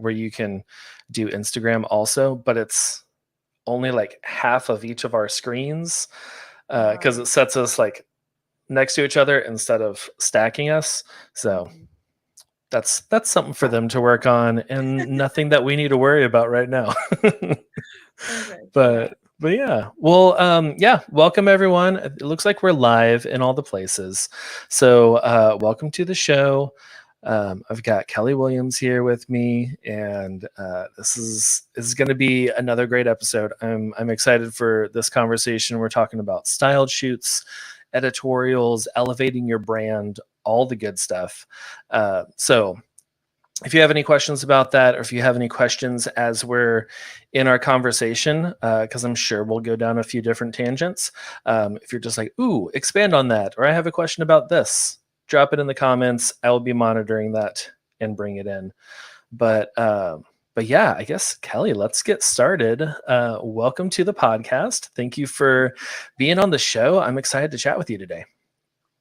where you can do Instagram also, but it's only like half of each of our screens because it sets us like next to each other instead of stacking us. So that's something for them to work on, and nothing that we need to worry about right now. Perfect. but yeah, well, yeah, welcome everyone. It looks like we're live in all the places, so welcome to the show. I've got Kelley Williams here with me, and this is going to be another great episode. I'm excited for this conversation. We're talking about styled shoots, editorials, elevating your brand, all the good stuff. So if you have any questions about that, or if you have any questions as we're in our conversation, because I'm sure we'll go down a few different tangents. If you're just like, ooh, expand on that, or I have a question about this, drop it in the comments. I will be monitoring that and bring it in. But yeah, I guess, Kelley, let's get started. Welcome to the podcast. Thank you for being on the show. I'm excited to chat with you today.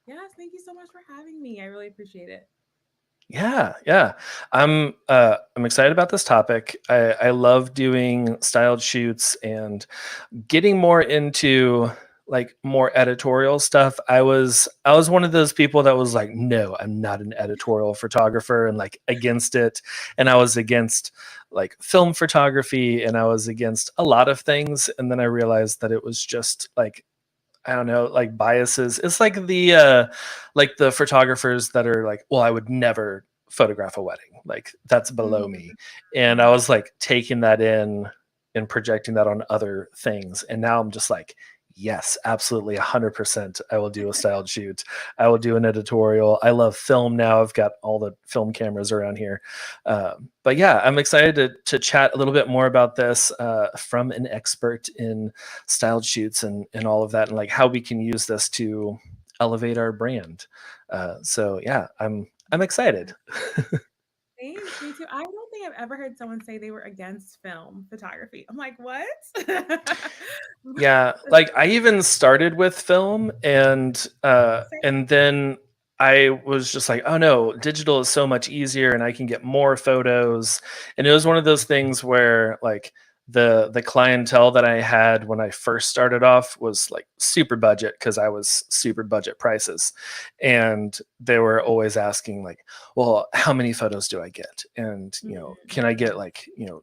Yes, thank you so much for having me. I really appreciate it. Yeah. I'm excited about this topic. I love doing styled shoots and getting more into like more editorial stuff. I was one of those people that was like, no, I'm not an editorial photographer, and like against it. And I was against like film photography, and I was against a lot of things. And then I realized that it was just like, I don't know, like biases. It's like the photographers that are like, well, I would never photograph a wedding. Like that's below me. And I was like taking that in and projecting that on other things. And now I'm just like, yes, absolutely 100%. I will do a styled shoot. I will do an editorial. I love film now. I've got all the film cameras around here. But yeah, I'm excited to chat a little bit more about this from an expert in styled shoots and all of that, and like how we can use this to elevate our brand. So yeah, I'm excited. Thanks, me too. I don't think I've ever heard someone say they were against film photography. I'm like, what? Yeah, like I even started with film, and then I was just like, oh no, digital is so much easier and I can get more photos. And it was one of those things where like the clientele that I had when I first started off was like super budget, because I was super budget prices. And they were always asking like, well, how many photos do I get? And, can I get like, you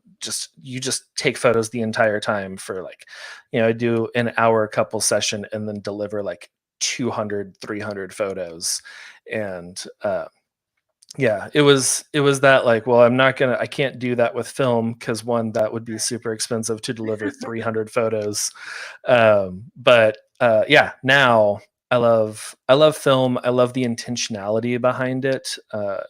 just take photos the entire time for like, I do an hour couple session and then deliver like 200, 300 photos. And yeah, it was that like, well, I can't do that with film, because one, that would be super expensive to deliver 300 photos. But yeah, now I love film. I love the intentionality behind it.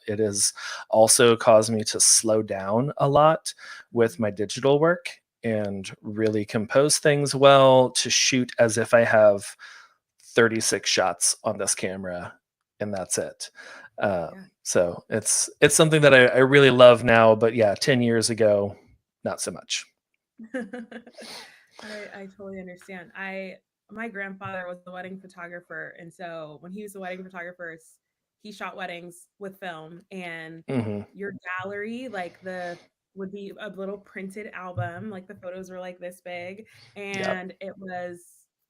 It has also caused me to slow down a lot with my digital work and really compose things well, to shoot as if I have 36 shots on this camera and that's it. So it's something that I really love now, but yeah, 10 years ago, not so much. I totally understand. My grandfather was a wedding photographer, and so when he was a wedding photographer, he shot weddings with film, and your gallery, like would be a little printed album, like the photos were like this big, and it was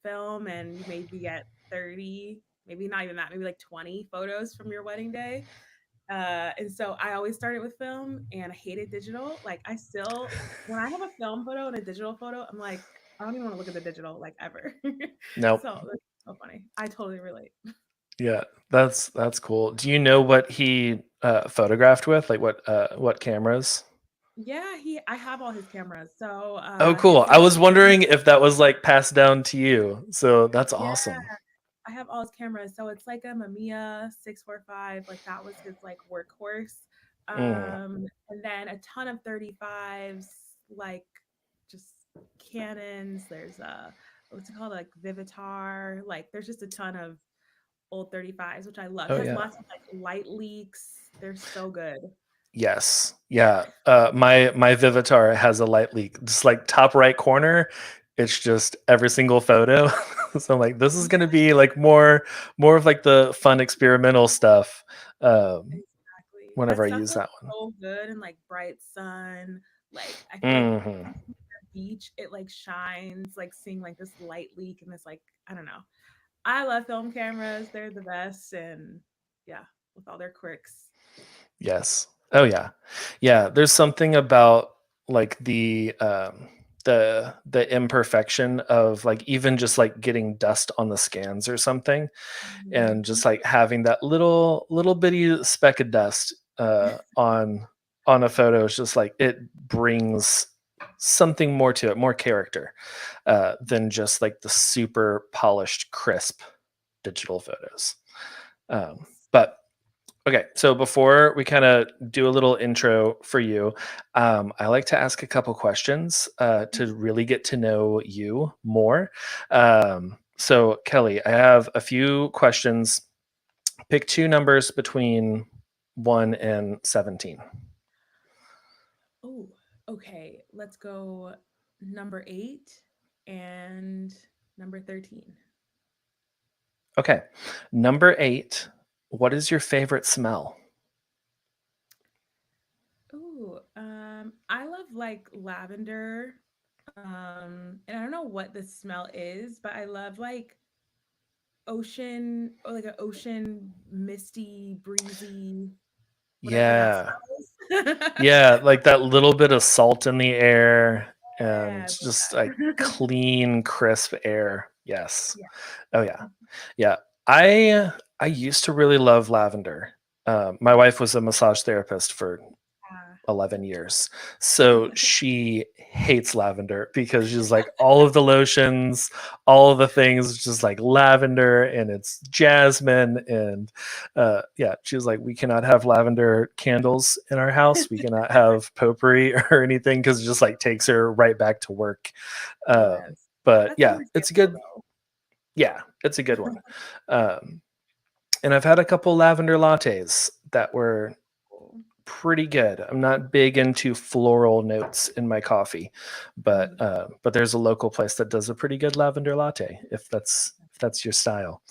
film, and you maybe get 30, maybe not even that, maybe like 20 photos from your wedding day. And so I always started with film, and I hated digital. Like when I have a film photo and a digital photo, I'm like, I don't even want to look at the digital like ever. Nope. So that's so funny. I totally relate. Yeah, that's cool. Do you know what he photographed with? Like what cameras? Yeah, I have all his cameras. So Oh, cool. his I was wondering if that was like passed down to you. So that's yeah, awesome. I have all his cameras. So it's like a Mamiya 645. Like that was his like workhorse. And then a ton of 35s, like just Canons. There's what's it called, like Vivitar. Like there's just a ton of old 35s, which I love. Oh, It has yeah. lots of like light leaks. They're so good. Yes. Yeah. My Vivitar has a light leak, just like top right corner. It's just every single photo. So I'm like, this is gonna be like more of like the fun experimental stuff. Exactly. whenever That I stuff use looks that one. so good in like bright sun. Like I feel like Hmm. the beach, it like shines, like seeing like this light leak and this like I don't know. I love film cameras. They're the best, and yeah, with all their quirks. Yes. Oh yeah. Yeah. There's something about like the imperfection of like even just like getting dust on the scans or something, and Mhm. just like having that little bitty speck of dust on a photo is just like it brings something more to it, more character than just like the super polished, crisp digital photos. Yes. But okay, so before we kind of do a little intro for you, I like to ask a couple questions to really get to know you more. So, Kelley, I have a few questions. Pick two numbers between 1 and 17. Oh, okay. Let's go number 8 and number 13. Okay, number 8. What is your favorite smell? Oh, I love like lavender. And I don't know what the smell is, but I love like ocean or like an ocean misty, breezy, whatever that Yeah. smell is. Yeah, like that little bit of salt in the air Yeah, and I just like love that. clean, crisp air. Yes. Yeah. Oh yeah. Yeah. I used to really love lavender. My wife was a massage therapist for Yeah. 11 years. So she hates lavender because she's like all of the lotions, all of the things just like lavender and it's jasmine and yeah, she was like we cannot have lavender candles in our house. We cannot have potpourri or anything cuz it just like takes her right back to work. Yes. But That's yeah, it's a understandable good though. yeah, it's a good one. Um and I've had a couple lavender lattes that were Cool. pretty good. I'm not big into floral notes in my coffee, Mm. but there's a local place that does a pretty good lavender latte if that's your style.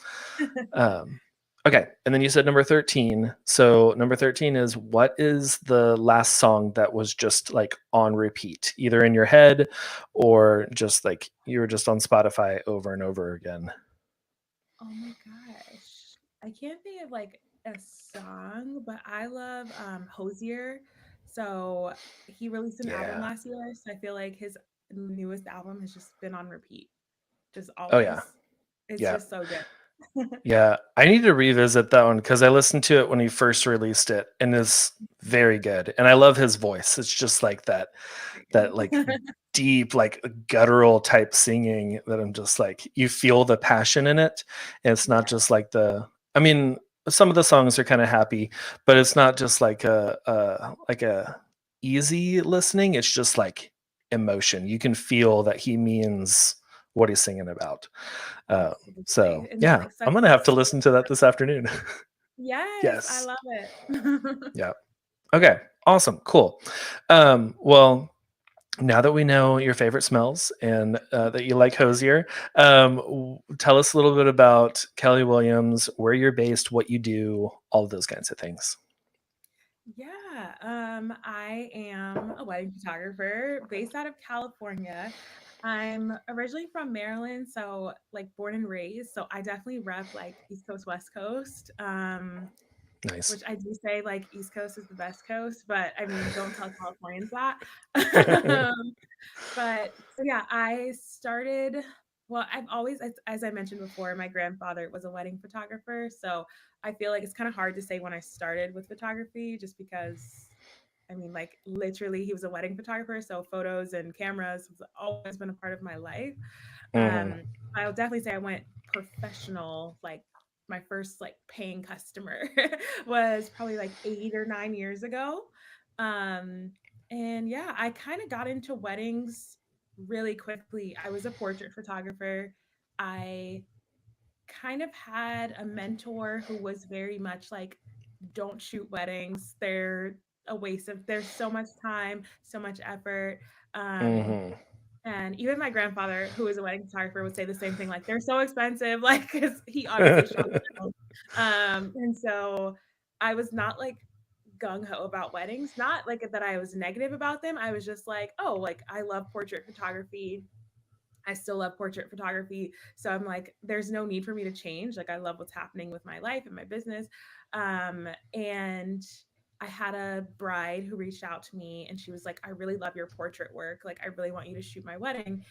Um, okay, and then you said number 13. So number 13 is what is the last song that was just like on repeat, either in your head or just like you were just on Spotify over and over again? Oh my gosh. I can't think of like a song, but I love Hosier. So he released an album Yeah. last year. So I feel like his newest album has just been on repeat. Just Oh yeah. always. It's Yeah. just so good. Yeah, I need to revisit that one because I listened to it when he first released it and is very good. And I love his voice. It's just like that like deep, like guttural type singing that I'm just like you feel the passion in it. And it's not Yeah. just like I mean, some of the songs are kind of happy, but it's not just like a easy listening. It's just like emotion. You can feel that he means what he's singing about. Absolutely. So And yeah, like such I'm gonna like have to listen to that this storytelling. afternoon. Yes, I Yes. love it. Yeah. Okay. Awesome. Cool. Well, now that we know your favorite smells and that you like Hosier, tell us a little bit about Kelley Williams, where you're based, what you do, all of those kinds of things. Yeah, I am a wedding photographer based out of California. I'm originally from Maryland, so like born and raised. So I definitely rep like East Coast, West Coast. Nice. Which I do say like East Coast is the best coast, but I mean, don't tell Californians that. um, but so yeah, I started. Well, I've always, as I mentioned before, my grandfather was a wedding photographer, so I feel like it's kind of hard to say when I started with photography, just because I mean, like literally, he was a wedding photographer, so photos and cameras has always been a part of my life. Hmm. I'll definitely say I went professional, like my first like paying customer was probably like 8 or 9 years ago. Um, and yeah, I kind of got into weddings really quickly. I was a portrait photographer. I kind of had a mentor who was very much like, don't shoot weddings. They're a waste of, there's so much time, so much effort. Um, Hmm. and even my grandfather, who is a wedding photographer, would say the same thing, like they're so expensive, like because he obviously shot film. And so I was not like gung-ho about weddings. Not like that I was negative about them. I was just like, oh, like I love portrait photography. I still love portrait photography. So I'm like, there's no need for me to change. Like, I love what's happening with my life and my business. And I had a bride who reached out to me and she was like, I really love your portrait work. Like, I really want you to shoot my wedding.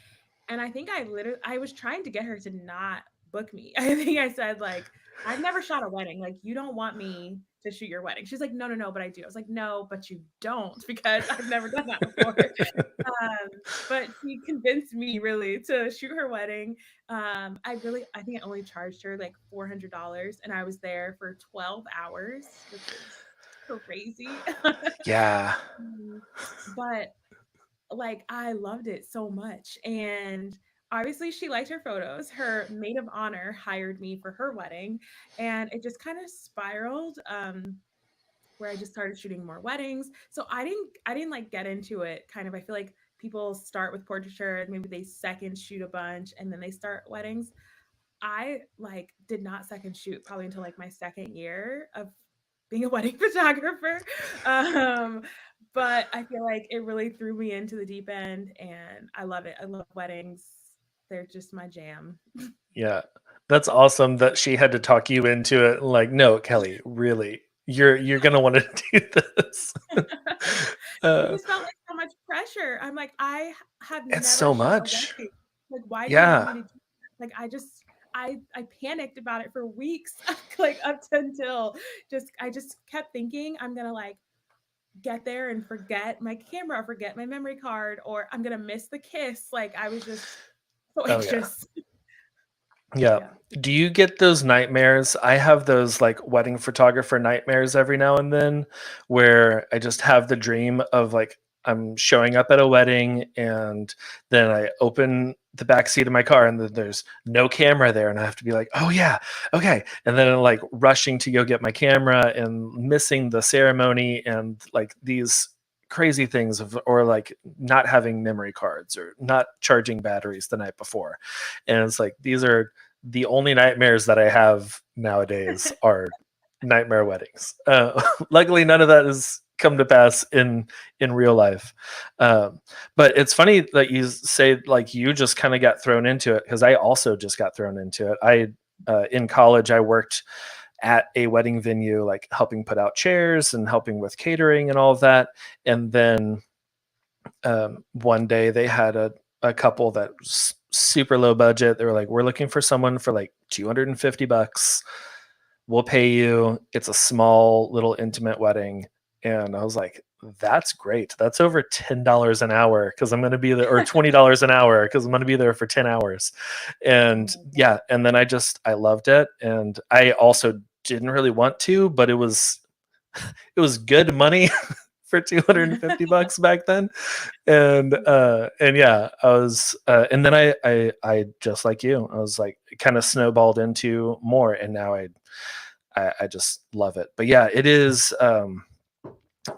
And I think I was trying to get her to not book me. I think I said, like, I've never shot a wedding. Like, you don't want me to shoot your wedding. She's like, no, no, no, but I do. I was like, no, but you don't, because I've never done that before. But she convinced me really to shoot her wedding. I think I only charged her like $400 and I was there for 12 hours, which is crazy. Yeah. But like I loved it so much. And obviously she liked her photos. Her maid of honor hired me for her wedding and it just kind of spiraled. Where I just started shooting more weddings. So I didn't like get into it kind of. I feel like people start with portraiture, maybe they second shoot a bunch and then they start weddings. I like did not second shoot probably until like my second year of being a wedding photographer. Um, but I feel like it really threw me into the deep end and I love it. I love weddings. They're just my jam. Yeah. That's awesome that she had to talk you into it. Like, no, Kelley, really, you're gonna want to do this. It uh, just felt like so much pressure. I'm like, I have it's never so shot a much. wedding. Like, why do you want me Yeah. to do that? Like, I panicked about it for weeks, like up to until I just kept thinking I'm gonna like get there and forget my camera, or forget my memory card, or I'm gonna miss the kiss. Like I was just so Oh yeah. anxious. Yeah. Yeah. Do you get those nightmares? I have those like wedding photographer nightmares every now and then where I just have the dream of like I'm showing up at a wedding and then I open the back seat of my car and then there's no camera there and I have to be like, "Oh yeah. Okay." And then like rushing to go get my camera and missing the ceremony and like these crazy things of or like not having memory cards or not charging batteries the night before. And it's like these are the only nightmares that I have nowadays are nightmare weddings. Luckily, none of that has come to pass in real life. But it's funny that you say like you just kind of got thrown into it because I also just got thrown into it. I in college I worked at a wedding venue, like helping put out chairs and helping with catering and all of that. And then one day they had a couple that was super low budget. They were like, we're looking for someone for like $250. We'll pay you. It's a small little intimate wedding. And I was like, that's great. That's over $10 an hour because I'm going to be there, or $20 an hour because I'm going to be there for 10 hours. And yeah, and then I loved it. And I also didn't really want to, but it was good money for $250 back then. And yeah, I was and then I just like you, I was like kind of snowballed into more and now I just love it. But yeah, it is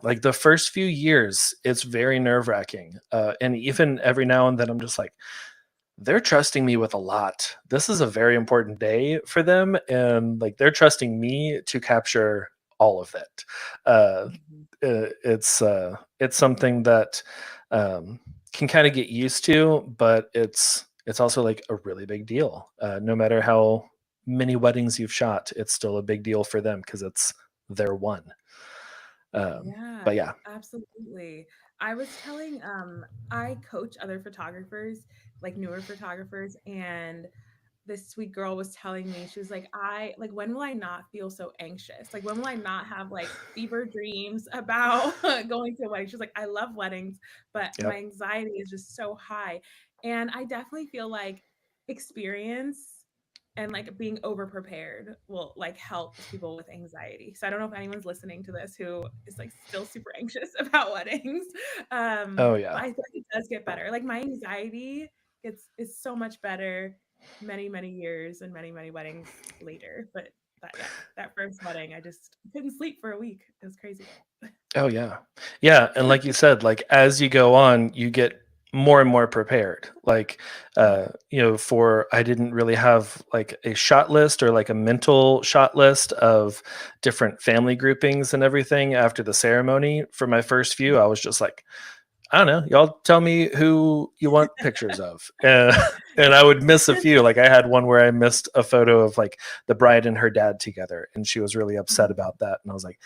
like the first few years it's very nerve-wracking, and even every now and then I'm just like, they're trusting me with a lot. This is a very important day for them, and like they're trusting me to capture all of it. uh, it's something that can kind of get used to, but it's also like a really big deal. No matter how many weddings you've shot, it's still a big deal for them because it's their one. Yeah, But yeah. absolutely. I was telling I coach other photographers, like newer photographers, and this sweet girl was telling me, she was like, I like, when will I not feel so anxious? Like, when will I not have like fever dreams about going to a wedding? She's like, I love weddings, but my Yep. anxiety is just so high. And I definitely feel like experience and like being over prepared will like help people with anxiety. So I don't know if anyone's listening to this who is like still super anxious about weddings. Oh yeah. But I think it does get better. Like my anxiety is so much better many years and many weddings later. But yeah, that first wedding, I just couldn't sleep for a week. It was crazy. Oh yeah. Yeah, and like you said, like as you go on, you get more and more prepared. Like, I didn't really have like a shot list or like a mental shot list of different family groupings and everything after the ceremony. For my first few, I was just like, I don't know, y'all tell me who you want pictures of. And I would miss a few. Like, I had one where I missed a photo of like the bride and her dad together, and she was really upset about that. And I was like,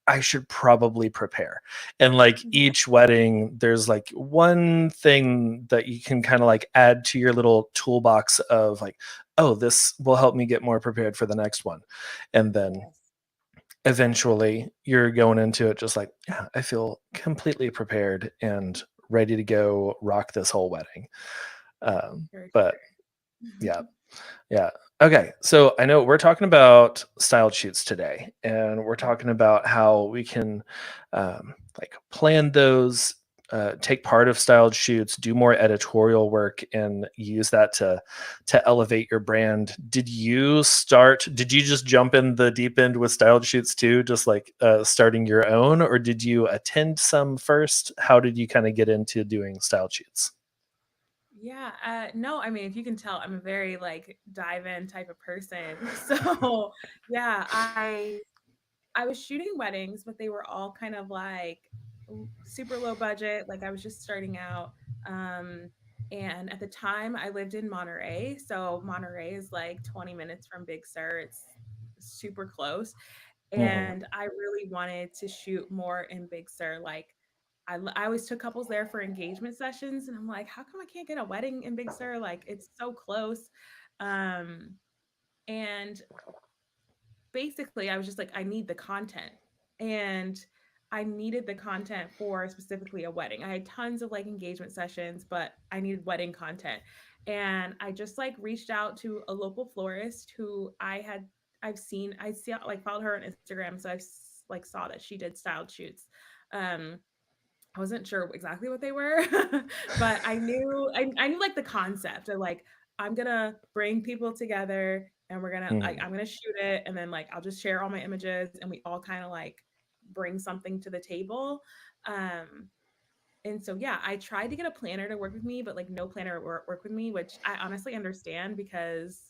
I should probably prepare. And like each wedding, there's like one thing that you can kind of like add to your little toolbox of like, oh, this will help me get more prepared for the next one. And then eventually you're going into it just like, yeah, I feel completely prepared and ready to go rock this whole wedding. But yeah. Okay, so I know we're talking about styled shoots today, and we're talking about how we can like plan those, take part of styled shoots, do more editorial work, and use that to elevate your brand. Did you just jump in the deep end with styled shoots too, just like starting your own, or did you attend some first? How did you kind of get into doing styled shoots? Yeah, no, I mean, if you can tell, I'm a very like dive in type of person. So yeah, I was shooting weddings, but they were all kind of like super low budget. Like I was just starting out. Um, and at the time I lived in Monterey. So Monterey is like 20 minutes from Big Sur. It's super close. Mm-hmm. And I really wanted to shoot more in Big Sur. Like I always took couples there for engagement sessions, and I'm like, how come I can't get a wedding in Big Sur? Like it's so close. Um, and basically I was just like, I need the content. And I needed the content for specifically a wedding. I had tons of like engagement sessions, but I needed wedding content. And I just like reached out to a local florist who I see like followed her on Instagram. So like saw that she did styled shoots. Um, I wasn't sure exactly what they were, but I knew like the concept of like I'm gonna bring people together and I'm gonna shoot it and then like I'll just share all my images and we all kind of like bring something to the table. Um, and so yeah, I tried to get a planner to work with me, but like no planner work with me, which I honestly understand because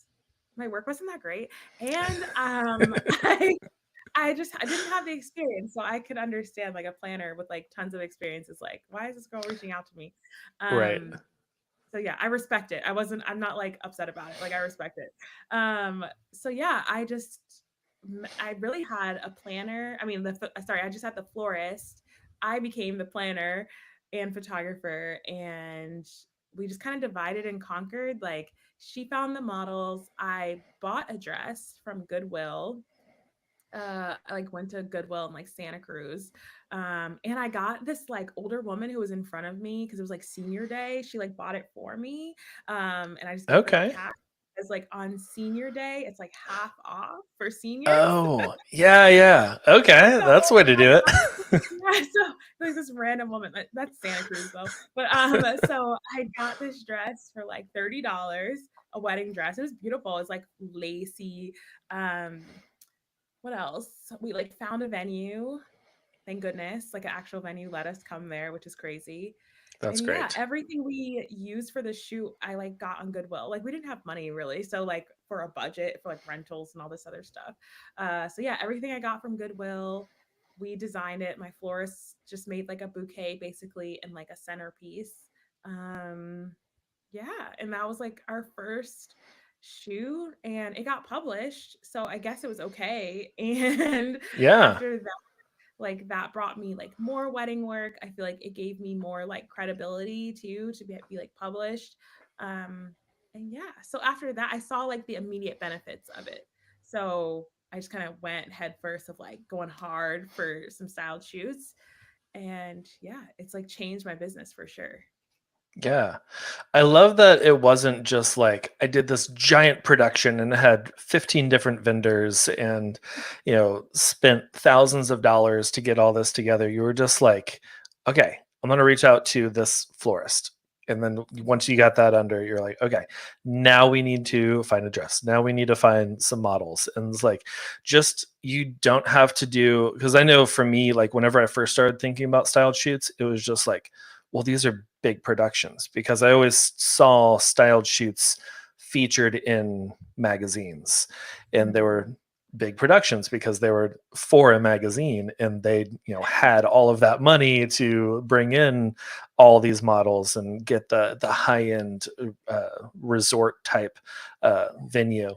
my work wasn't that great. And I didn't have the experience, so I could understand like a planner with like tons of experience is like, why is this girl reaching out to me? Right. Um, so yeah, I respect it. I'm not like upset about it. Like I respect it. So yeah, I really had a planner. I mean, I just had the florist. I became the planner and photographer, and we just kind of divided and conquered. Like she found the models. I bought a dress from Goodwill. I like went to Goodwill in like Santa Cruz. And I got this like older woman who was in front of me because it was like senior day. She like bought it for me. And I just gave her the Okay. cash as like on senior day, it's like half off for seniors. Oh, yeah, yeah. Okay, So that's the way to I do got it. yeah, so like this random woman that's Santa Cruz though. But so I got this dress for like $30, a wedding dress. It was beautiful. It's like lacy. Um, what else? We like found a venue. Thank goodness, like an actual venue let us come there, which is crazy. That's And yeah, great. everything we used for the shoot, I like got on Goodwill. Like we didn't have money really, so like for a budget for like rentals and all this other stuff. So yeah, everything I got from Goodwill, we designed it. My florist just made like a bouquet basically and like a centerpiece. Um, yeah, and that was like our first shoot and it got published, so I guess it was okay. And Yeah. after that, like that brought me like more wedding work. I feel like it gave me more like credibility too to be like published. Um, and yeah, so after that, I saw like the immediate benefits of it. So I just kind of went head first of like going hard for some styled shoots. And yeah, it's like changed my business for sure. Yeah. I love that it wasn't just like I did this giant production and had 15 different vendors and, spent thousands of dollars to get all this together. You were just like, okay, I'm going to reach out to this florist. And then once you got that under, you're like, okay, now we need to find a dress. Now we need to find some models. And it's like, just you don't have to do, because I know for me, like whenever I first started thinking about styled shoots, it was just like, well, these are big productions, because I always saw styled shoots featured in magazines, and they were big productions because they were for a magazine, and they, had all of that money to bring in all these models and get the high end resort type venue.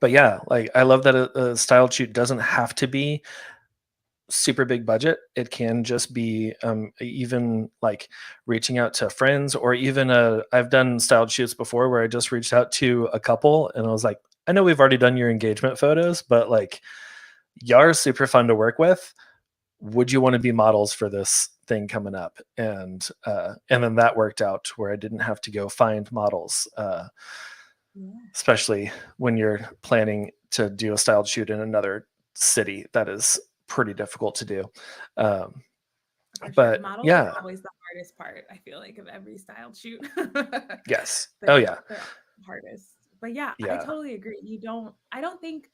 But yeah, like I love that a styled shoot doesn't have to be super big budget. It can just be even like reaching out to friends, or even I've done styled shoots before where I just reached out to a couple and I was like, I know we've already done your engagement photos, but like, y'all are super fun to work with. Would you want to be models for this thing coming up? And then that worked out where I didn't have to go find models, especially when you're planning to do a styled shoot in another city. That is pretty difficult to do. But models yeah. are always the hardest part, I feel like, of every styled shoot. Yes. Oh they're, yeah. they're the hardest. But yeah, I Yeah. totally agree. I don't think,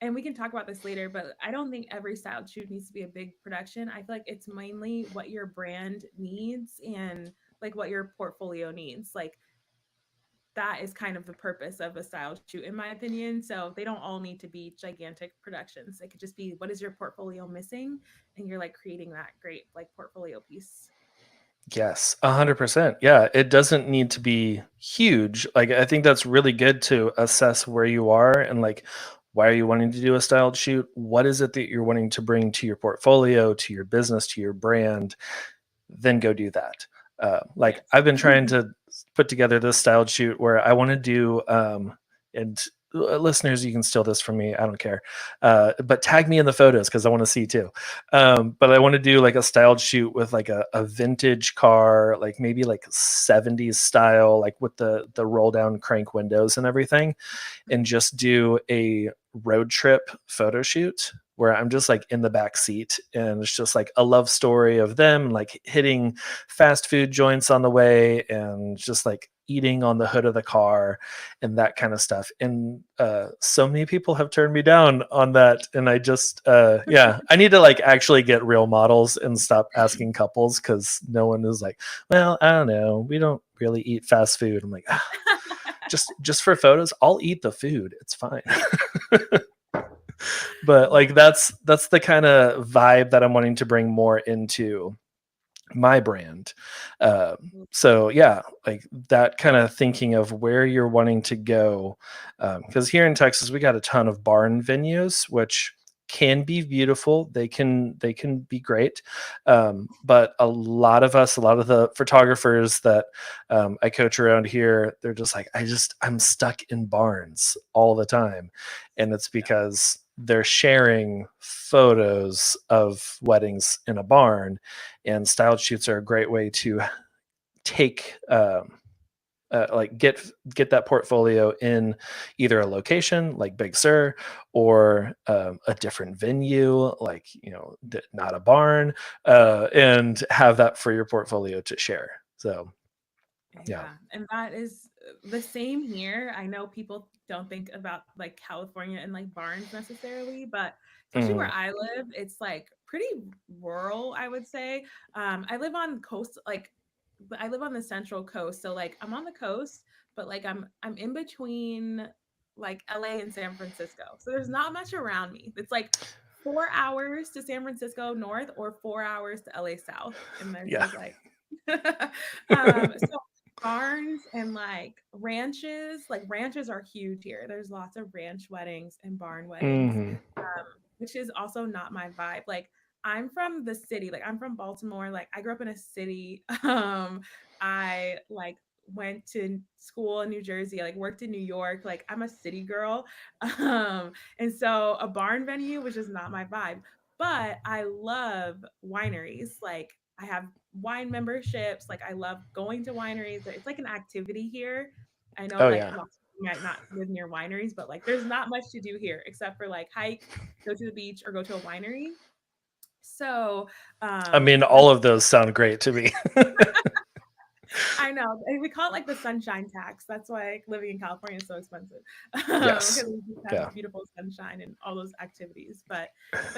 and we can talk about this later, but I don't think every styled shoot needs to be a big production. I feel like it's mainly what your brand needs and like what your portfolio needs. Like that is kind of the purpose of a style shoot, in my opinion. So they don't all need to be gigantic productions. It could just be, what is your portfolio missing, and you're like creating that great like portfolio piece. Yes, 100%. Yeah, it doesn't need to be huge. Like, I think that's really good to assess where you are and like, why are you wanting to do a styled shoot? What is it that you're wanting to bring to your portfolio, to your business, to your brand? Then go do that. Like, Yes. I've been trying to put together this styled shoot where I want to do, and listeners, you can steal this from me. I don't care. But tag me in the photos because I want to see too. But I want to do like a styled shoot with like a vintage car, like maybe like 70s style, like with the roll down crank windows and everything, and just do a road trip photo shoot where I'm just like in the back seat, and it's just like a love story of them like hitting fast food joints on the way and just like eating on the hood of the car and that kind of stuff. And so many people have turned me down on that. And I just, yeah, I need to like actually get real models and stop asking couples, because no one is like, well, I don't know, we don't really eat fast food. I'm like, just for photos, I'll eat the food. It's fine. But Yeah. like that's the kind of vibe that I'm wanting to bring more into my brand. So yeah, like that kind of thinking of where you're wanting to go. Because here in Texas, we got a ton of barn venues, which can be beautiful. They can be great. But a lot of the photographers that I coach around here, they're just like, I'm stuck in barns all the time. And it's because they're sharing photos of weddings in a barn, and styled shoots are a great way to take like get that portfolio in either a location like Big Sur, or a different venue like not a barn, and have that for your portfolio to share. So yeah. Yeah, and that is the same here. I know people don't think about like California and like barns necessarily, but especially where Mhm. I live, it's like pretty rural, I would say. I live on coast, like I live on the central coast, so like I'm on the coast, but like I'm in between like LA and San Francisco. So there's not much around me. It's like 4 hours to San Francisco north or 4 hours to LA south, and there's Yeah. just like so barns and like ranches are huge here. There's lots of ranch weddings and barn weddings, Hmm. which is also not my vibe. Like I'm from the city, like I'm from Baltimore. Like I grew up in a city. I like went to school in New Jersey, like worked in New York. Like I'm a city girl. And so a barn venue was just not my vibe. But I love wineries. Like I have wine memberships. Like I love going to wineries. It's like an activity here. I know Oh like yeah. lots of people might not live near wineries, but like there's not much to do here except for like hike, go to the beach, or go to a winery. So I mean, the all of those sound great to me. I know. And we call it like the sunshine tax. That's why like, living in California is so expensive because Yes. we just have Yeah. beautiful sunshine and all those activities. But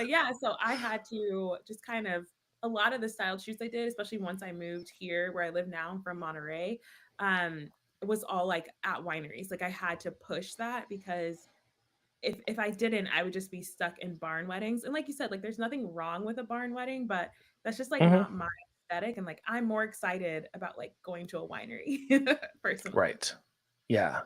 yeah, so I had to just kind of a lot of the styled shoots I did, especially once I moved here where I live now, I'm from Monterey, it was all like at wineries. Like I had to push that because if I didn't, I would just be stuck in barn weddings. And like you said, like there's nothing wrong with a barn wedding, but that's just like Mhm. not my aesthetic. And like I'm more excited about like going to a winery personally. Right. Yeah.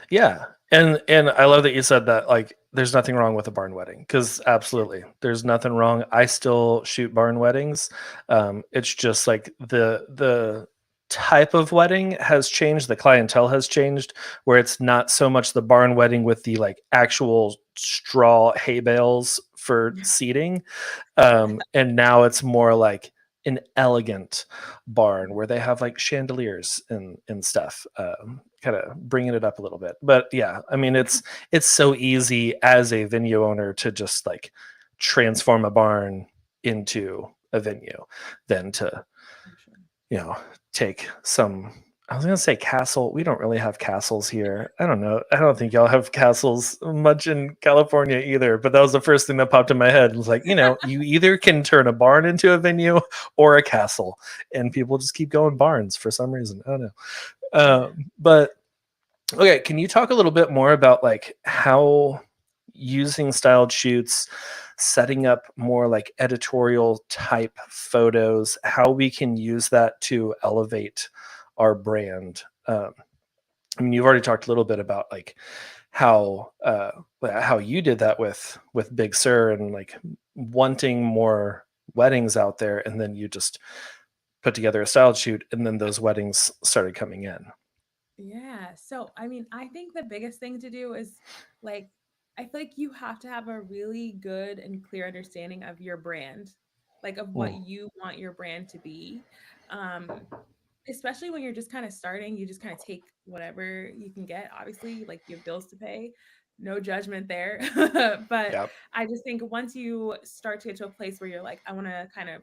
Yeah. And I love that you said that, like, there's nothing wrong with a barn wedding, because Yeah. absolutely there's nothing wrong. I still shoot barn weddings. It's just like the type of wedding has changed, the clientele has changed, where it's not so much the barn wedding with the like actual straw hay bales for seating. And now it's more like an elegant barn where they have like chandeliers and stuff, kind of bringing it up a little bit. But yeah, I mean, it's so easy as a venue owner to just like transform a barn into a venue than to, For sure. you know, take some. I was gonna say castle. We don't really have castles here. I don't know. I don't think y'all have castles much in California either. But that was the first thing that popped in my head. It was like, you either can turn a barn into a venue or a castle, and people just keep going barns for some reason. I don't know. Yeah. But okay, can you talk a little bit more about like how using styled shoots, setting up more like editorial type photos, how we can use that to elevate our brand? I mean, you've already talked a little bit about like how you did that with Big Sur and like wanting more weddings out there, and then you just put together a styled shoot, and then those weddings started coming in. Yeah. So, I mean, I think the biggest thing to do is like, I feel like you have to have a really good and clear understanding of your brand, like of what Mm, you want your brand to be. Um, Especially when you're just kind of starting, you just kind of take whatever you can get. Obviously, like you have bills to pay, no judgment there. But yep. I just think once you start to get to a place where you're like, I want to kind of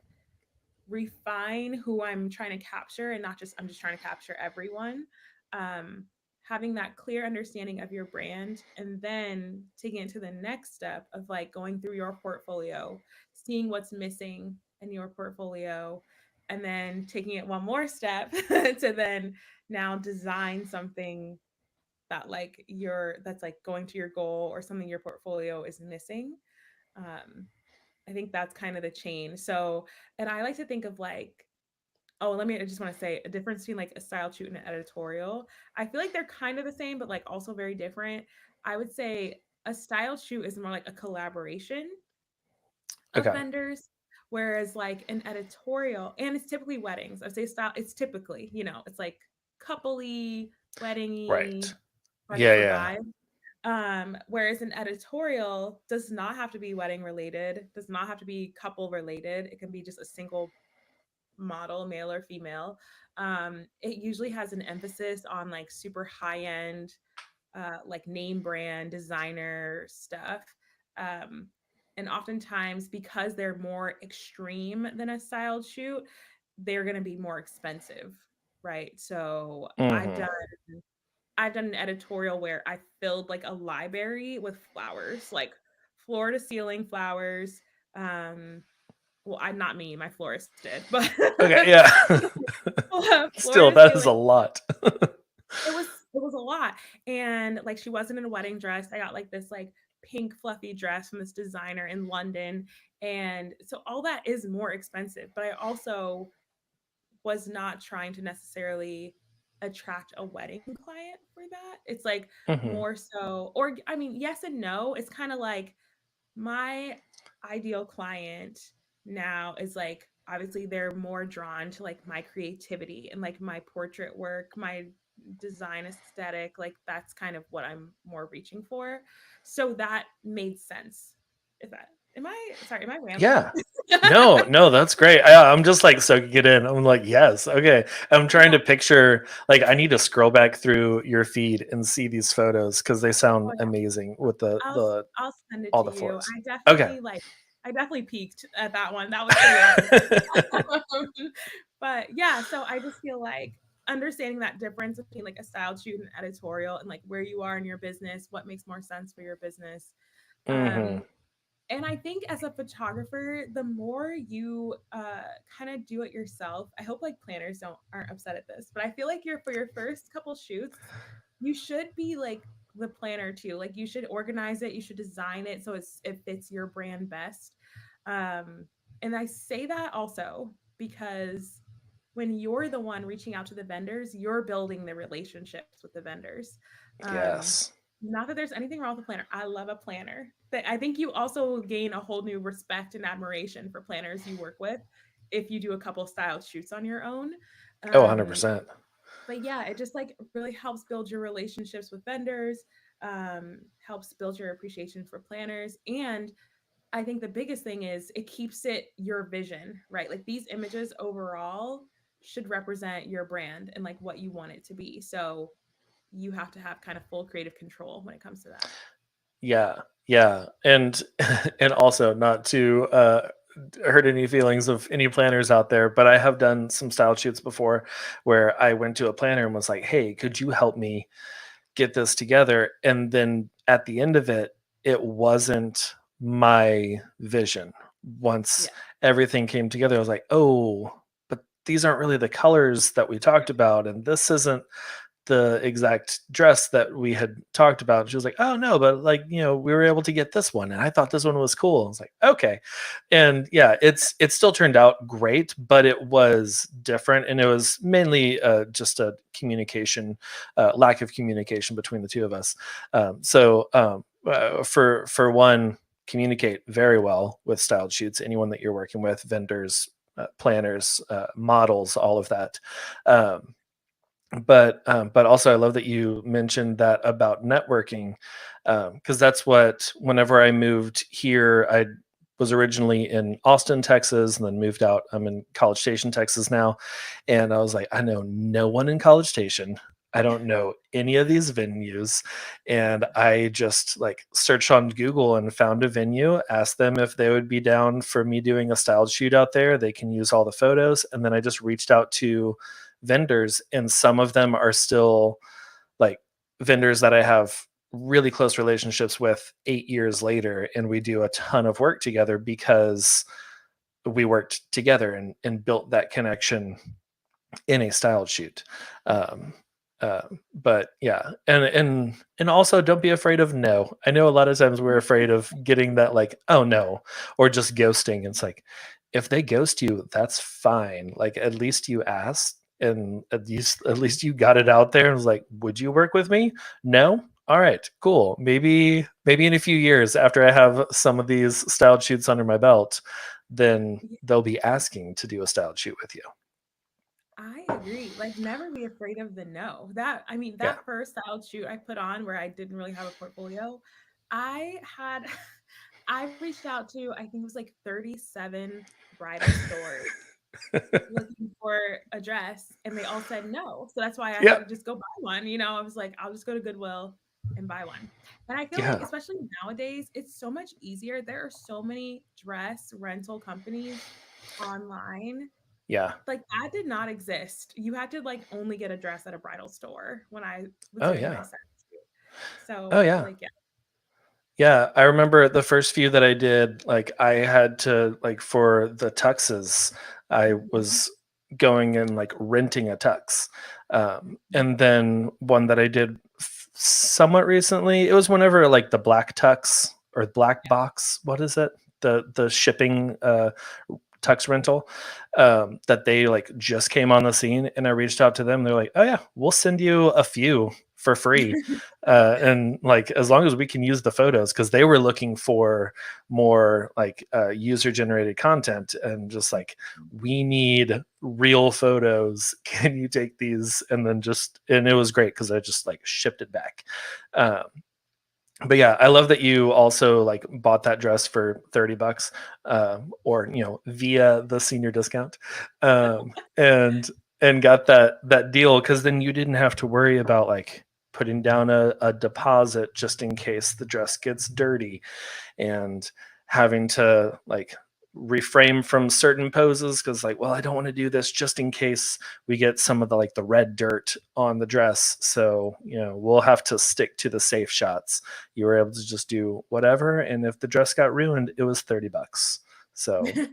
refine who I'm trying to capture and not just I'm just trying to capture everyone. Um, Having that clear understanding of your brand and then taking it to the next step of like going through your portfolio, seeing what's missing in your portfolio, and then taking it one more step to then now design something that like your that's like going to your goal or something your portfolio is missing. Um, I think that's kind of the chain. So, and I like to think of like, oh, I just want to say a difference between like a style shoot and an editorial. I feel like they're kind of the same, but like also very different. I would say a style shoot is more like a collaboration of Okay. vendors, whereas like an editorial, and it's typically weddings. I say style, it's typically, it's like coupley, weddingy, Right. Yeah. photographer Yeah. vibe. Whereas an editorial does not have to be wedding related, does not have to be couple related. It can be just a single model, male or female. It usually has an emphasis on like super high end, like name brand designer stuff. Um, and oftentimes, because they're more extreme than a styled shoot, they're going to be more expensive, right? So Hmm. I've done an editorial where I filled like a library with flowers, like floor to ceiling flowers. Well, I not me, my florist did, but Okay. Yeah. floor Still, to that is a ceiling. lot. It was a lot, and like she wasn't in a wedding dress. I got like this like pink fluffy dress from this designer in London, and so all that is more expensive. But I also was not trying to necessarily attract a wedding client for that. It's like Hmm. more so, or I mean, yes and no. It's kind of like my ideal client now is like obviously they're more drawn to like my creativity and like my portrait work, my design aesthetic. Like that's kind of what I'm more reaching for. So that made sense. Is that am I sorry, am I rambling? Yeah. No, no, that's great. I'm just like soaking it in. I'm like, yes, okay. I'm trying to picture, like, I need to scroll back through your feed and see these photos because they Oh sound yeah. amazing with I'll the I'll send it all to the you. floors. Okay. I definitely peaked at that one. That was pretty awesome. But yeah, so I just feel like understanding that difference between like a style shoot and editorial and like where you are in your business, what makes more sense for your business. Um, Hmm. And I think as a photographer, the more you kind of do it yourself, I hope like planners aren't upset at this, but I feel like for your first couple shoots, you should be like the planner too. Like you should organize it, you should design it so it fits your brand best. And I say that also because when you're the one reaching out to the vendors, you're building the relationships with the vendors. Um, Yes. Not that there's anything wrong with a planner. I love a planner. But I think you also gain a whole new respect and admiration for planners you work with if you do a couple style shoots on your own. Oh, Um, 100%. but yeah, it just like really helps build your relationships with vendors, helps build your appreciation for planners. And I think the biggest thing is it keeps it your vision, right? Like these images overall should represent your brand and like what you want it to be. So you have to have kind of full creative control when it comes to that. Yeah. Yeah. And and also not to hurt any feelings of any planners out there, but I have done some style shoots before where I went to a planner and was like, "Hey, could you help me get this together?" And then at the end of it, it wasn't my vision. Once Yeah. everything came together, I was like, "Oh, but these aren't really the colors that we talked about, and this isn't the exact dress that we had talked about." And she was like, "Oh no, but like, we were able to get this one and I thought this one was cool." I was like, "Okay." And yeah, it still turned out great, but it was different, and it was mainly just a communication lack of communication between the two of us. For one, communicate very well with styled shoots, anyone that you're working with, vendors, planners, models, all of that. But also I love that you mentioned that about networking, because that's what, whenever I moved here, I was originally in Austin, Texas, and then moved out. I'm in College Station, Texas now, and I was like, I know no one in College Station. I don't know any of these venues, and I just like searched on Google and found a venue, asked them if they would be down for me doing a styled shoot out there. They can use all the photos, and then I just reached out to vendors, and some of them are still like vendors that I have really close relationships with 8 years later, and we do a ton of work together because we worked together and built that connection in a styled shoot. um, but yeah, and also don't be afraid of no. I know a lot of times we're afraid of getting that like, oh no, or just ghosting. It's like, if they ghost you, that's fine. Like, at least you asked, and at least you got it out there and was like, would you work with me? No. All right, cool. Maybe in a few years, after I have some of these styled shoots under my belt, then they'll be asking to do a styled shoot with you. I agree. Like, never be afraid of the no. That, I mean, Yeah. that first style shoot I put on where I didn't really have a portfolio, I had, I reached out to, I think it was like 37 bridal stores looking for a dress, and they all said no. So that's why I had Yeah. to just go buy one. I was like, I'll just go to Goodwill and buy one. And I feel like, Yeah. especially nowadays, it's so much easier. There are so many dress rental companies online, Yeah. like that did not exist. You had to like only get a dress at a bridal store when I was Oh doing my yeah. set shoot. So Oh I feel yeah. like yeah. Yeah, I remember the first few that I did, like I had to, like, for the tuxes, I Mhm. was going and like renting a tux. And then one that I did somewhat recently, it was whenever like the black tux or black box, what is it? The shipping tux rental, that they like just came on the scene, and I reached out to them. They're like, "Oh yeah, we'll send you a few for free, and like as long as we can use the photos," because they were looking for more like user generated content, and just like, we need real photos. Can you take these? And it was great because I just like shipped it back. Um, but yeah, I love that you also like bought that dress for $30, or via the senior discount, and got that deal, because then you didn't have to worry about like putting down a deposit just in case the dress gets dirty, and having to like refrain from certain poses because like, well, I don't want to do this just in case we get some of the like the red dirt on the dress. So, we'll have to stick to the safe shots. You were able to just do whatever. And if the dress got ruined, it was $30. So didn't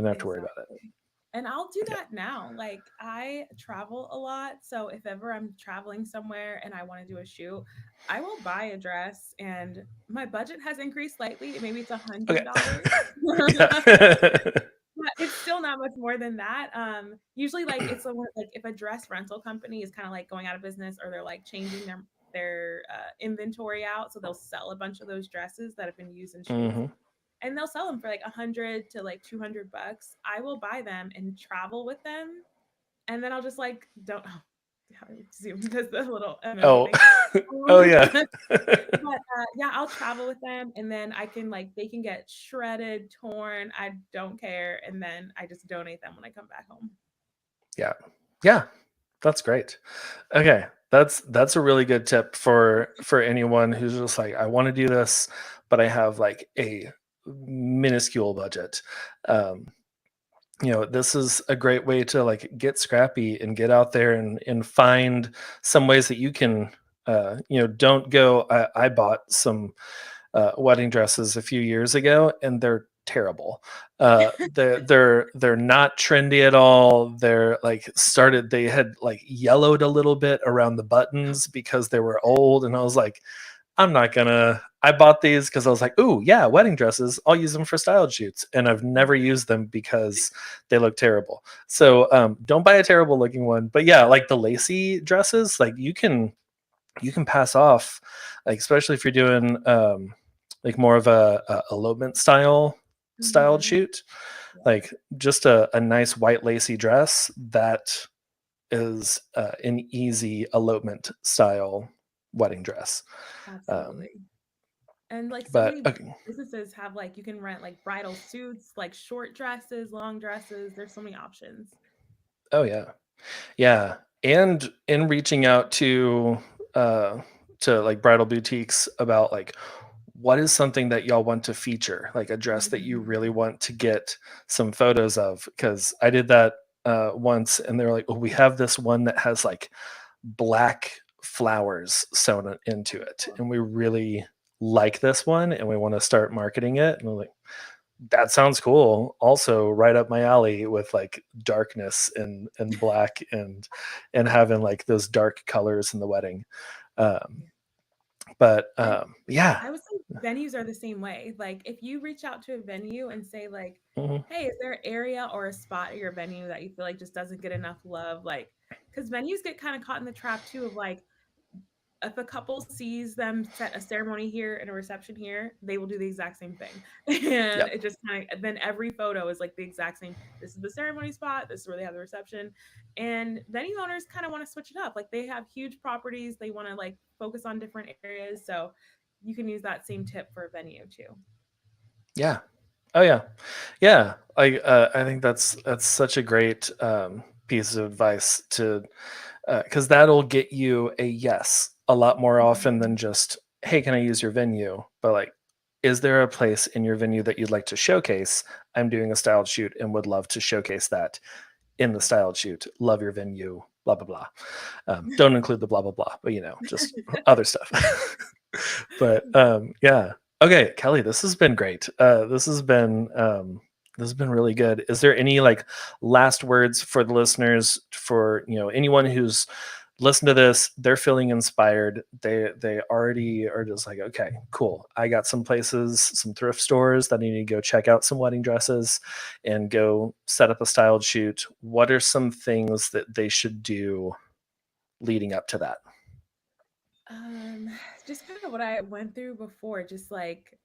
have to worry about it. Exactly. And I'll do Yeah. that now. Like I travel a lot, so if ever I'm traveling somewhere and I want to do a shoot, I will buy a dress and my budget has increased slightly. Maybe it's Okay. $100. Yeah. But it's still not much more than that. Usually like it's a, like if a dress rental company is kind of like going out of business or they're like changing their inventory out, so they'll sell a bunch of those dresses that have been used in shoots Hmm. and they'll sell them for like 100 to like $200. I will buy them and travel with them, and then I'll just like don't zoom does the little emoji Oh. thing. Oh yeah. But yeah, I'll travel with them, and then I can like they can get shredded, torn. I don't care, and then I just donate them when I come back home. Yeah. Yeah. That's great. Okay. That's a really good tip for anyone who's just like, I want to do this, but I have like a minuscule budget. Um, this is a great way to like get scrappy and get out there and find some ways that you can don't go. I bought some wedding dresses a few years ago, and they're terrible. They're not trendy at all. They're like started. They had like yellowed a little bit around the buttons because they were old, and I was like, I'm not gonna. I bought these because I was like, ooh, yeah, wedding dresses. I'll use them for styled shoots, and I've never used them because they look terrible. So don't buy a terrible looking one. But yeah, like the lacy dresses, like you can pass off, like especially if you're doing like more of a elopement styled Mhm. shoot, Yeah, like just a nice white lacy dress that is an easy elopement style wedding dress. Um, absolutely. And like so but many okay. businesses have like you can rent like bridal suits, like short dresses, long dresses. There's so many options. Oh yeah. Yeah, and in reaching out uh to like bridal boutiques about like what is something that y'all want to feature, like a dress that you really Mhm. want to get some photos of, because I did that once and they're like, oh, we have this one that has like black flowers sewn into it Cool. and we really like this one and we want to start marketing it, and I'm like, that sounds cool. Also, right up my alley with like darkness and black and having like those dark colors in the wedding. Um, Yeah. but And yeah. I would say venues are the same way. Like if you reach out to a venue and say like, Mhm. "Hey, is there an area or a spot at your venue that you feel like just doesn't get enough love?" Like, because venues get kind of caught in the trap too of like, if a couple sees them set a ceremony here and a reception here, they will do the exact same thing. And Yep. it just kind of then every photo is like the exact same. This is the ceremony spot, this is where they have the reception. And venue owners kind of want to switch it up. Like they have huge properties, they want to like focus on different areas. So you can use that same tip for a venue too. Yeah. Oh yeah. Yeah. I think that's such a great piece of advice to, because that'll get you a yes a lot more often than Mhm. just, hey, can I use your venue? But like, is there a place in your venue that you'd like to showcase? I'm doing a styled shoot and would love to showcase that in the styled shoot. Love your venue, blah blah blah. Don't include the blah blah blah, but just other stuff. But yeah. Okay, Kelly, this has been great. This has been really good. Is there any like last words for the listeners, for anyone who's listened to this, they're feeling inspired. They already are just like, okay, cool. I got some places, some thrift stores that I need to go check out some wedding dresses and go set up a styled shoot. What are some things that they should do leading up to that? Um, just kind of what I went through before, just like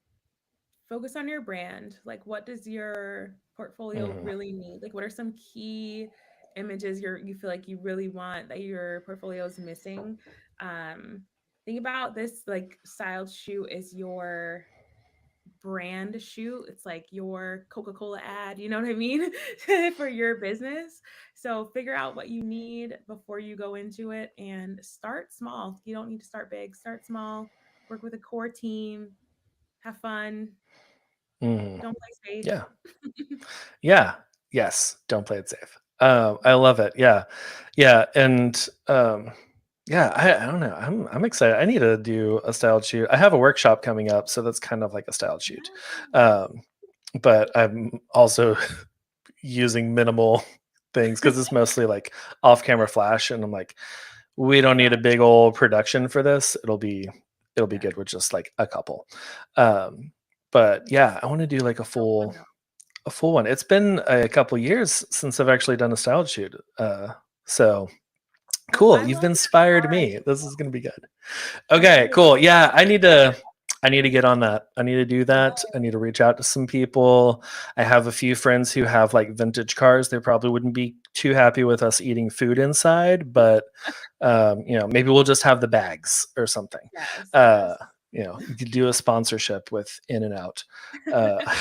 focus on your brand. Like, what does your portfolio Mhm. really need? Like, what are some key images you feel like you really want that your portfolio is missing? Um, think about this like styled shoe is your brand shoot. It's like your Coca-Cola ad, you know what I mean? For your business. So figure out what you need before you go into it and start small. You don't need to start big. Start small. Work with a core team. Have fun. Mhm. Don't play safe. Yeah. Yeah. Yes. Don't play it safe. I love it. Yeah. Yeah. And yeah, I don't know. I'm excited. I need to do a styled shoot. I have a workshop coming up, so that's kind of like a styled shoot. Yes. But I'm also using minimal things because it's mostly like off-camera flash, and I'm like, we don't need a big old production for this. It'll be good with just like a couple. But yeah, I want to do like a full one. It's been a couple years since I've actually done a styled shoot. So cool. I You've love inspired art. me. This is gonna be good. I'm Okay, excited. cool. Yeah, I need to get on that. I need to do that. I need to reach out to some people. I have a few friends who have like vintage cars. They probably wouldn't be too happy with us eating food inside, but maybe we'll just have the bags or something. Yes, Uh, yes. you could do a sponsorship with In and Out. Exactly.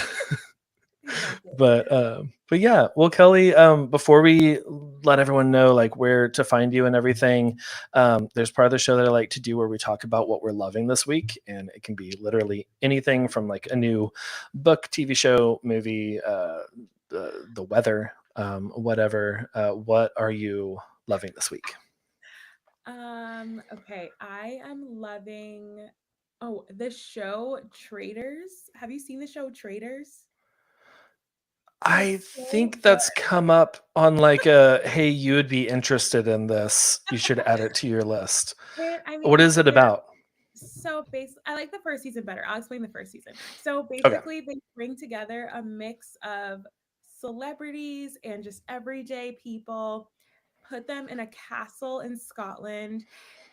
But yeah, well, Kelley, before we let everyone know like where to find you and everything, there's part of the show that I like to do where we talk about what we're loving this week, and it can be literally anything from like a new book, TV show, movie, the weather, whatever. What are you loving this week? Okay, I am loving the show Traders. Have you seen the show Traders? I It's so think good. that's come up on like a, hey, you would be interested in this. You should add it to your list. I What mean, is it they're about? so I like the first season better. I'll explain the first season. So Okay. basically, they bring together a mix of celebrities and just everyday people, put them in a castle in Scotland,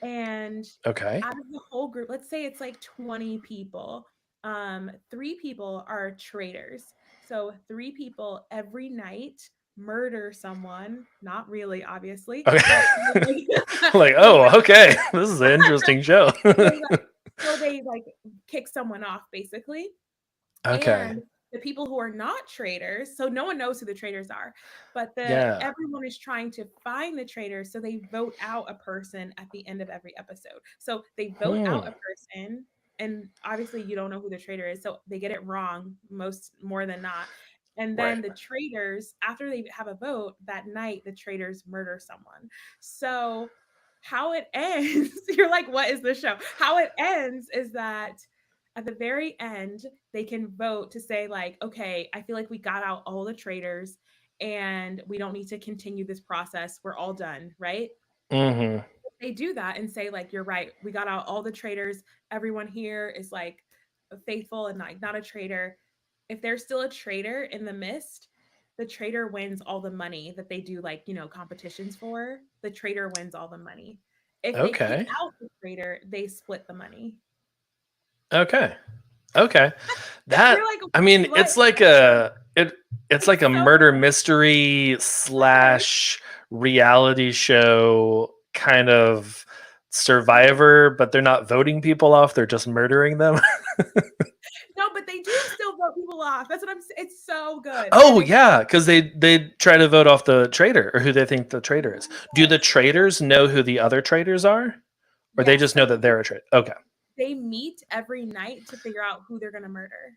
and Okay. out of the whole group, let's say it's like 20 people, 3 people are traitors. So 3 people every night murder someone. Not really, obviously, Okay. but Like, they oh, okay. This is an interesting show. they like kick someone off basically. Okay. And the people who are not traitors, so no one knows who the traitors are, but Yeah. everyone is trying to find the traitors, so they vote out a person at the end of every episode. So they vote out a person, and obviously you don't know who the traitor is, so they get it wrong more than not. And then Right. the traitors, after they have a vote that night, the traitors murder someone. So how it ends, you're like, what is the show? How it ends is that at the very end, they can vote to say, like, okay, I feel like we got out all the traitors and we don't need to continue this process. We're all done, right? Mm-hmm. They do that and say, like, you're right. We got out all the traitors. Everyone here is like faithful and like not a traitor. If there's still a traitor in the mist, the traitor wins all the money that they do, like, competitions for. The traitor wins all the money. If they kick Okay. out the traitor, they split the money. Okay. Okay. You're That, like, I mean, what? it's like It's a so murder good. mystery Yes. / reality show kind of survivor, but they're not voting people off, they're just murdering them. No, but they do still vote people off. That's what I'm saying. It's so good. And Oh it's yeah, because they try to vote off the traitor or who they think the traitor is. Do the yes. traitors know who the other traitors are, or they Yes. just know that they're a traitor? Okay. They meet every night to figure out who they're gonna murder.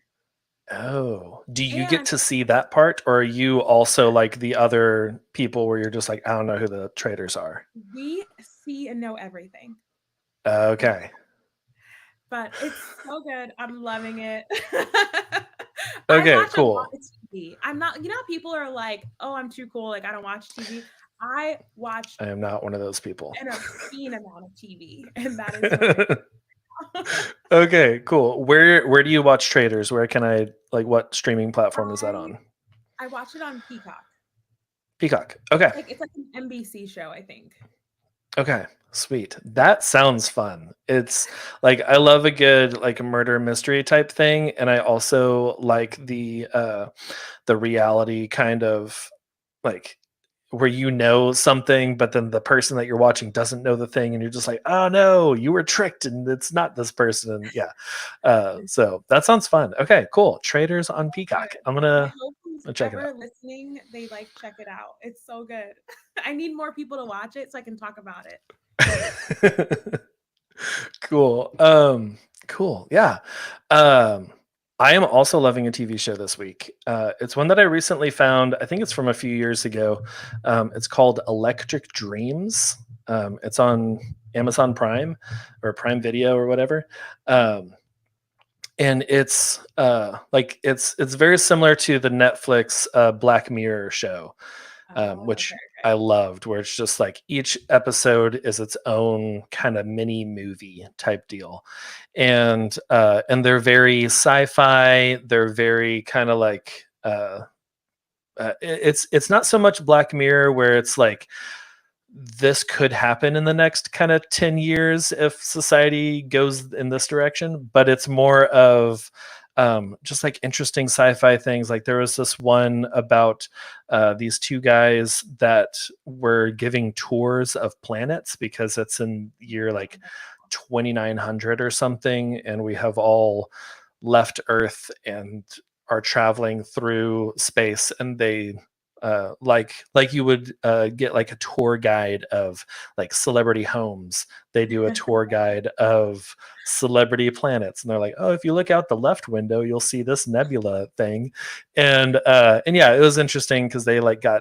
Oh, do you get And to see that part, or are you also like the other people where you're just like, I don't know who the traitors are? we see and know everything. Yeah. Okay. But it's so good. I'm loving it. I Okay. watch a lot Cool. of TV. I'm not, how people are like, oh, I'm too cool. Like, I don't watch TV. I watch I am not one of those people. an obscene amount of TV, and that is what it is. Okay. Cool. Where do you watch Traders? Where can I like? What streaming platform is that I on? I watch it on Peacock. Peacock. Okay. It's like an NBC show, I think. Okay, sweet. That sounds fun. It's like I love a good like murder mystery type thing, and I also like the reality kind of like where you know something, but then the person that you're watching doesn't know the thing, and you're just like, oh no, you were tricked, and it's not this person. And yeah, so that sounds fun. Okay, cool. Traders on Peacock. Good. I'm I gonna hope who's check it ever listening, they like check it out. It's so good. I need more people to watch it so I can talk about it. out. Cool. Cool. Yeah. Um, I am also loving a TV show this week. It's one that I recently found. I think it's from a few years ago. It's called Electric Dreams. It's on Amazon Prime or Prime Video or whatever. And it's it's very similar to the Netflix Black Mirror show, which I loved, where it's just like each episode is its own kind of mini movie type deal, and they're very sci-fi. They're very kind of like it's not so much Black Mirror where it's like this could happen in the next kind of 10 years if society goes in this direction, but it's more of just like interesting sci-fi things. Like there was this one about these two guys that were giving tours of planets because it's in year like 2900 or something, and we have all left Earth and are traveling through space, and they like you would get like a tour guide of like celebrity homes. They do a tour guide of celebrity planets, and they're like, oh, if you look out the left window, you'll see this nebula thing, and yeah, it was interesting because they like got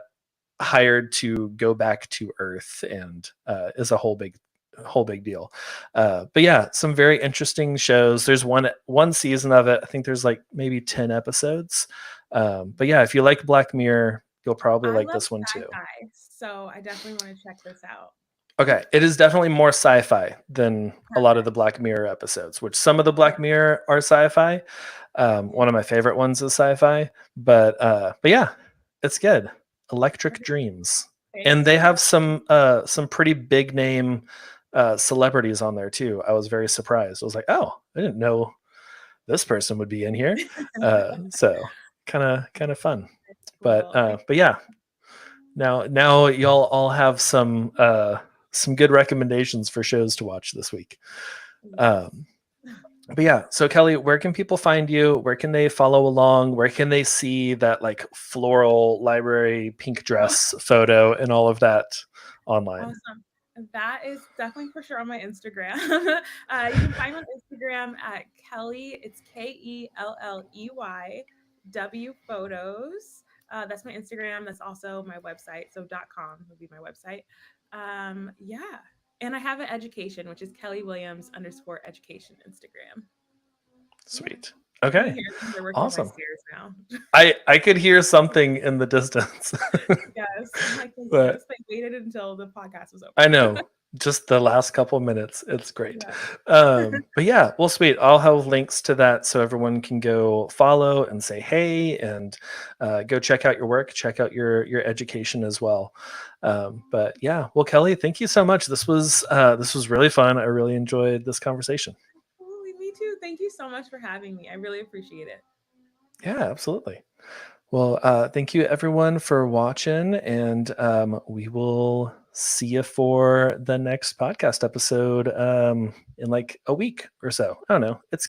hired to go back to Earth, and is a whole big deal. But yeah, some very interesting shows. There's one season of it. I think there's like maybe 10 episodes. But yeah, if you like Black Mirror, you'll probably like this one too. So I definitely want to check this out. Okay, it is definitely more sci-fi than a lot of the Black Mirror episodes, which some of the Black Mirror are sci-fi. One of my favorite ones is sci-fi, but yeah, it's good. Electric Dreams. And they have some pretty big name celebrities on there too. I was very surprised. I was like, oh, I didn't know this person would be in here. So kind of fun. But yeah, now y'all all have some good recommendations for shows to watch this week. But yeah, so Kelley, where can people find you? Where can they follow along? Where can they see that like floral library pink dress photo and all of that online? Awesome. That is definitely for sure on my Instagram. You can find me on Instagram at Kelley. It's KELLEY photos. That's my Instagram. That's also my website. So .com would be my website. Yeah. And I have an education, which is Kelley Williams _education Instagram. Sweet. Okay. Awesome. Now. I could hear something in the distance. Yes. But I waited until the podcast was over. I know. Just the last couple minutes. It's great. Yeah. But yeah, well, sweet. I'll have links to that so everyone can go follow and say hey, and go check out your work, check out your education as well. But yeah, well, Kelley, thank you so much. This was really fun. I really enjoyed this conversation. Absolutely, me too. Thank you so much for having me. I really appreciate it. Yeah, absolutely. Well, thank you everyone for watching, and we will see you for the next podcast episode in like a week or so. I don't know. It's